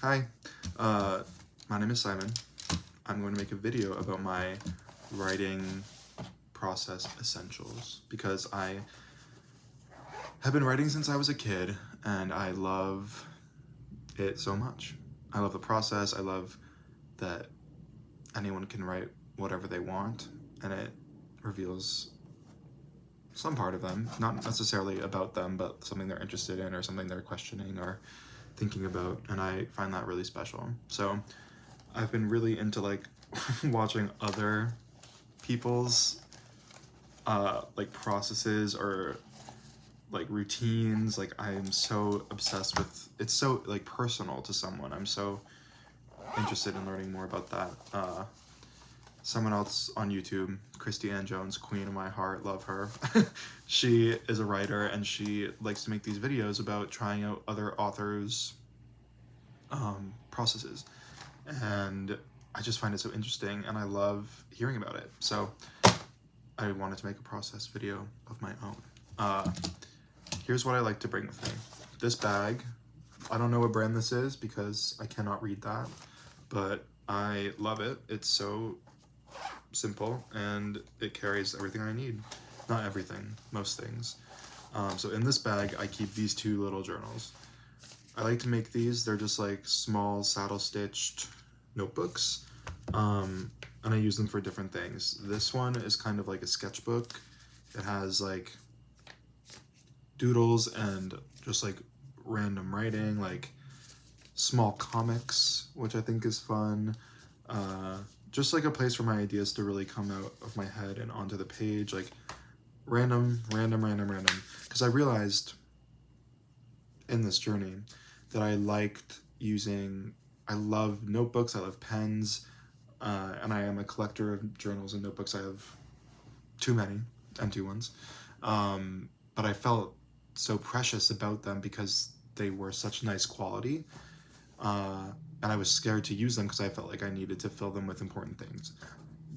Hi, my name is Simon. I'm going to make a video about my writing process essentials because I have been writing since I was a kid and I love it so much. I love the process. I love that anyone can write whatever they want and it reveals some part of them, not necessarily about them, but something they're interested in or something they're questioning or thinking about, and I find that really special. So I've been really into like watching other people's like processes or like routines. Like I'm so obsessed with it's so like personal to someone. I'm so interested in learning more about that. Someone else on YouTube, Christy Ann Jones, queen of my heart, love her. She is a writer and she likes to make these videos about trying out other authors' processes. And I just find it so interesting and I love hearing about it. So I wanted to make a process video of my own. Here's what I like to bring with me. This bag, I don't know what brand this is because I cannot read that, but I love it. It's so simple and it carries everything I need. Not everything, most things. So in this bag, I keep these two little journals. I like to make these. They're just like small saddle stitched notebooks. And I use them for different things. This one is kind of like a sketchbook. It has like doodles and just like random writing, like small comics, which I think is fun. Just like a place for my ideas to really come out of my head and onto the page, like random. Because I realized in this journey that I love notebooks, I love pens, and I am a collector of journals and notebooks. I have too many empty ones. But I felt so precious about them because they were such nice quality. And I was scared to use them because I felt like I needed to fill them with important things.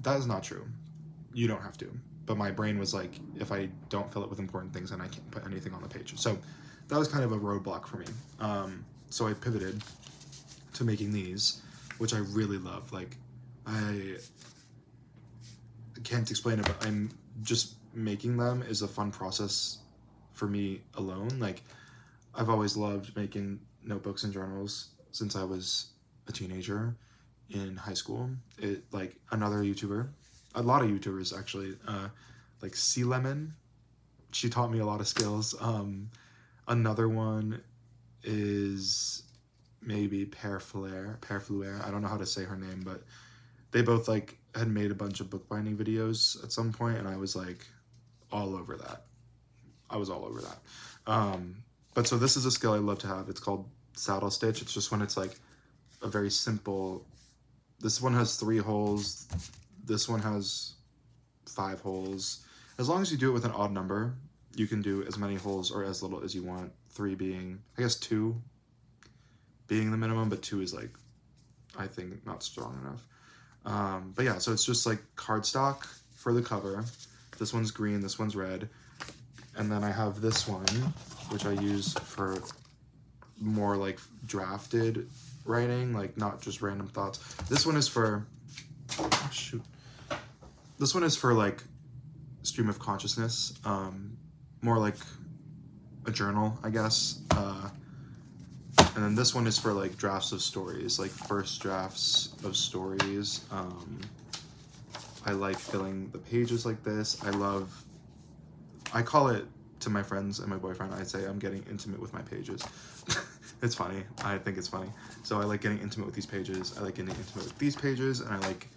That is not true. You don't have to. But my brain was like, if I don't fill it with important things, then I can't put anything on the page. So that was kind of a roadblock for me. So I pivoted to making these, which I really love. Like, I can't explain it, but I'm just making them is a fun process for me alone. Like, I've always loved making notebooks and journals since I was a teenager in high school. It like another YouTuber, a lot of YouTubers actually, like Sea Lemon, she taught me a lot of skills. Another one is maybe Père Fleur, I don't know how to say her name, but they both like had made a bunch of bookbinding videos at some point, and I was like all over that. But so this is a skill I love to have. It's called saddle stitch. It's just when it's like a very simple, this one has 3 holes, this one has 5 holes. As long as you do it with an odd number, you can do as many holes or as little as you want. 3 being, I guess 2 being the minimum, but 2 is like, I think not strong enough. But yeah, so it's just like cardstock for the cover. This one's green, this one's red. And then I have this one, which I use for more like drafted writing, like not just random thoughts. This one is for, oh shoot. This one is for like stream of consciousness, more like a journal, I guess. And then this one is for like drafts of stories, like first drafts of stories. I like filling the pages like this. I call it, to my friends and my boyfriend, I'd say I'm getting intimate with my pages. It's funny. I think it's funny. So I like getting intimate with these pages. I like getting intimate with these pages, and I like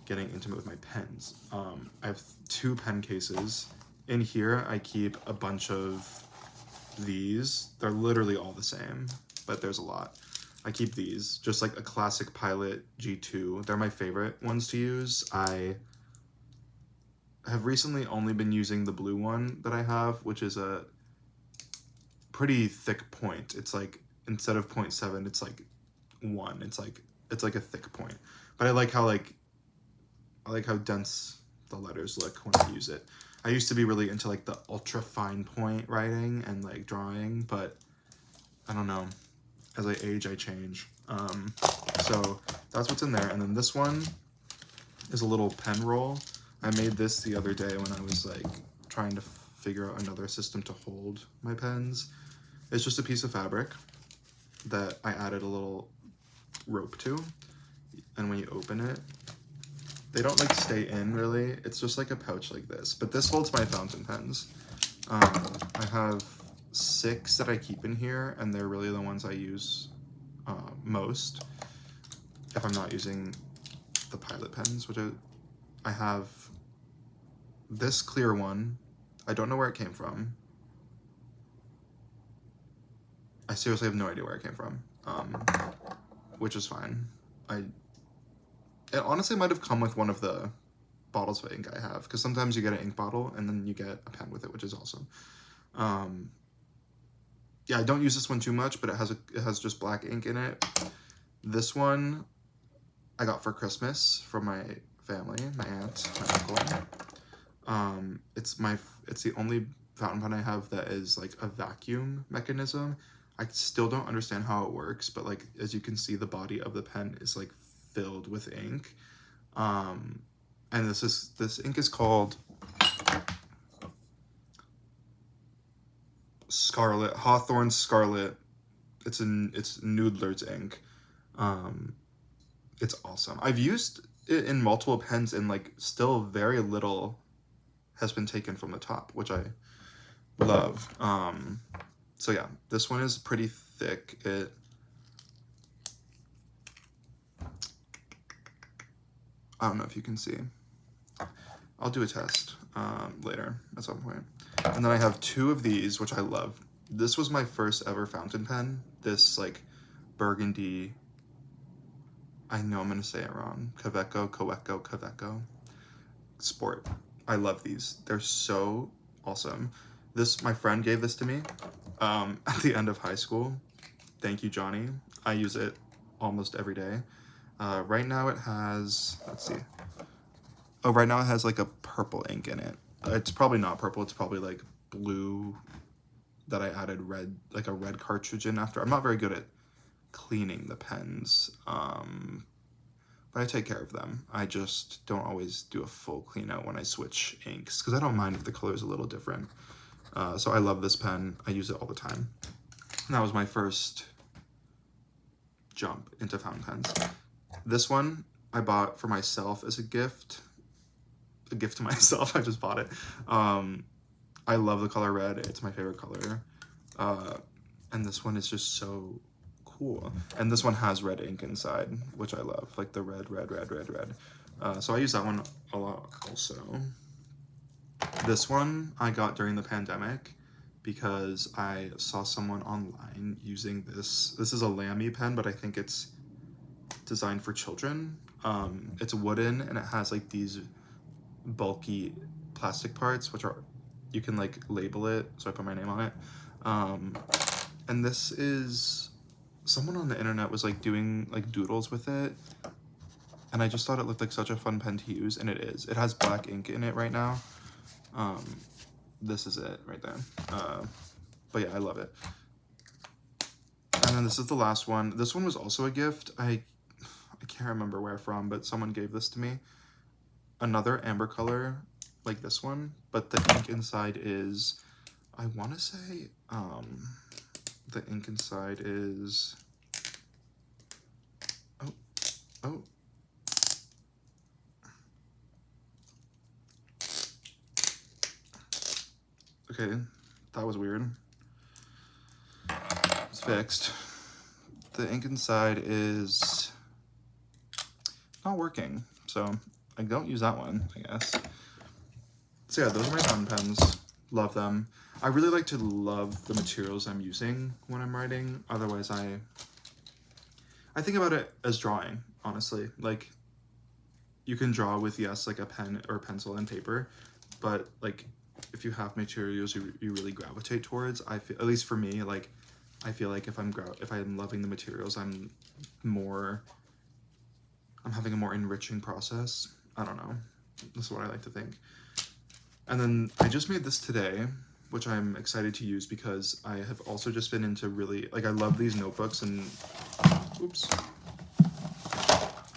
getting intimate with my pens. I have 2 pen cases. In here, I keep a bunch of these. They're literally all the same, but there's a lot. I keep these, just like a classic Pilot G2. They're my favorite ones to use. I have recently only been using the blue one that I have, which is a pretty thick point. It's like, instead of 0.7, it's like 1. It's like a thick point. But I like how dense the letters look when I use it. I used to be really into like the ultra fine point writing and like drawing, but I don't know. as I age, I change. So that's what's in there. And then this one is a little pen roll. I made this the other day when I was like trying to figure out another system to hold my pens. It's just a piece of fabric that I added a little rope to, and when you open it, they don't like stay in really. It's just like a pouch like this, but this holds my fountain pens. I have 6 that I keep in here, and they're really the ones I use most if I'm not using the Pilot pens, which I have this clear one. I don't know where it came from. I seriously have no idea where it came from, which is fine. It honestly might have come with one of the bottles of ink I have, because sometimes you get an ink bottle and then you get a pen with it, which is awesome. Yeah, I don't use this one too much, but it has just black ink in it. This one I got for Christmas from my family, my aunt, my uncle. It's the only fountain pen I have that is like a vacuum mechanism. I still don't understand how it works, but like as you can see, the body of the pen is like filled with ink. And this ink is called Scarlet, Hawthorne Scarlet. It's Noodler's ink. It's awesome. I've used it in multiple pens, and like still very little has been taken from the top, which I love. So yeah, this one is pretty thick. I don't know if you can see. I'll do a test later at some point. And then I have 2 of these, which I love. This was my first ever fountain pen. This like burgundy, I know I'm gonna say it wrong, Kaweco Sport. I love these. They're so awesome. My friend gave this to me at the end of high school. Thank you, Johnny. I use it almost every day. Right now it has, let's see. Oh, right now it has like a purple ink in it. It's probably not purple, it's probably like blue that I added red, like a red cartridge in after. I'm not very good at cleaning the pens, but I take care of them. I just don't always do a full clean out when I switch inks, because I don't mind if the color is a little different. So I love this pen. I use it all the time. And that was my first jump into fountain pens. This one I bought for myself as a gift to myself. I just bought it. I love the color red. It's my favorite color. And this one is just so cool. And this one has red ink inside, which I love, like the red. So I use that one a lot also. This one I got during the pandemic because I saw someone online using this. This is a Lamy pen, but I think it's designed for children. It's wooden, and it has like these bulky plastic parts, which are, you can like label it, so I put my name on it. And this is, someone on the internet was like doing like doodles with it, and I just thought it looked like such a fun pen to use, and it is. It has black ink in it right now. This is it right there. But yeah, I love it. And then this is the last one. This one was also a gift. I can't remember where from, but someone gave this to me. Another amber color like this one, but the ink inside is, I want to say, the ink inside is, oh. Okay, that was weird. It's fixed. The ink inside is not working, so I don't use that one, I guess. So yeah, those are my fountain pens. Love them. I really like to love the materials I'm using when I'm writing. Otherwise, I think about it as drawing, honestly. Like, you can draw with, yes, like a pen or pencil and paper, but like, if you have materials you really gravitate towards, I feel, at least for me, like, I feel like if I'm loving the materials, I'm having a more enriching process. I don't know. That's what I like to think. And then I just made this today. which I'm excited to use because I have also just been into really, like, I love these notebooks and, oops.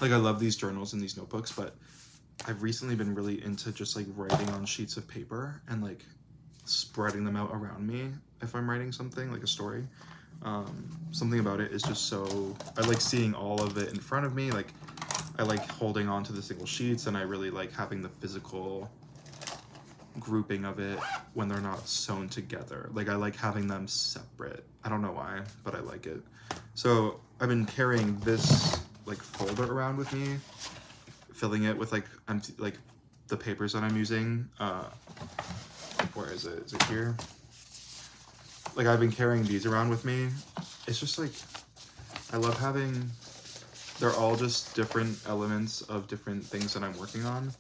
Like, I love these journals and these notebooks, but I've recently been really into just, like, writing on sheets of paper and, like, spreading them out around me if I'm writing something, like a story. Something about it is just so, I like seeing all of it in front of me. Like, I like holding on to the single sheets, and I really like having the physical grouping of it when they're not sewn together. Like, I like having them separate. I don't know why, but I like it. So I've been carrying this like folder around with me, filling it with like empty, like the papers that I'm using. Where is it? Is it here? Like, I've been carrying these around with me. It's just like, I love having, they're all just different elements of different things that I'm working on,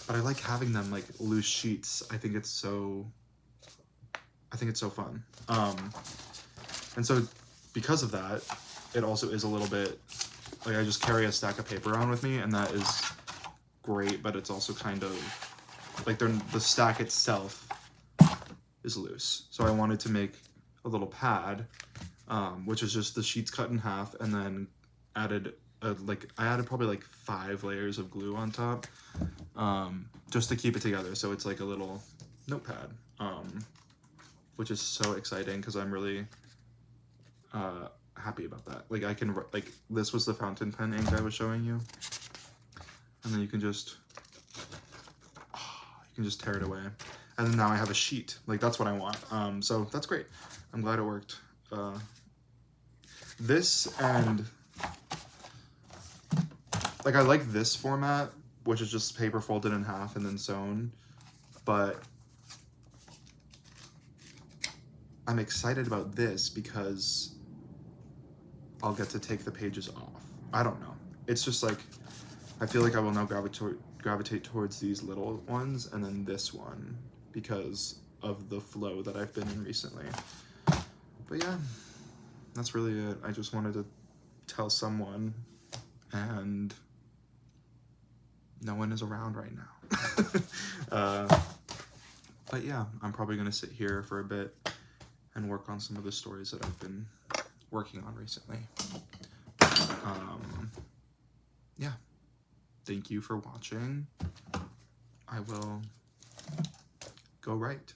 but I like having them like loose sheets. I think it's so fun. And so because of that, it also is a little bit, like, I just carry a stack of paper around with me, and that is great, but it's also kind of, like, the stack itself is loose. So I wanted to make a little pad, which is just the sheets cut in half, and then added I added probably like 5 layers of glue on top, just to keep it together. So it's like a little notepad, which is so exciting because I'm really happy about that. Like, I can, like, this was the fountain pen ink I was showing you, and then you can just tear it away. And then now I have a sheet. Like, that's what I want. So that's great. I'm glad it worked. This, and like, I like this format, which is just paper folded in half and then sewn, but I'm excited about this because I'll get to take the pages off. I don't know. It's just like, I feel like I will now gravitate towards these little ones and then this one because of the flow that I've been in recently. But yeah, that's really it. I just wanted to tell someone, and no one is around right now. But yeah, I'm probably gonna sit here for a bit and work on some of the stories that I've been working on recently. Yeah, thank you for watching. I will go write.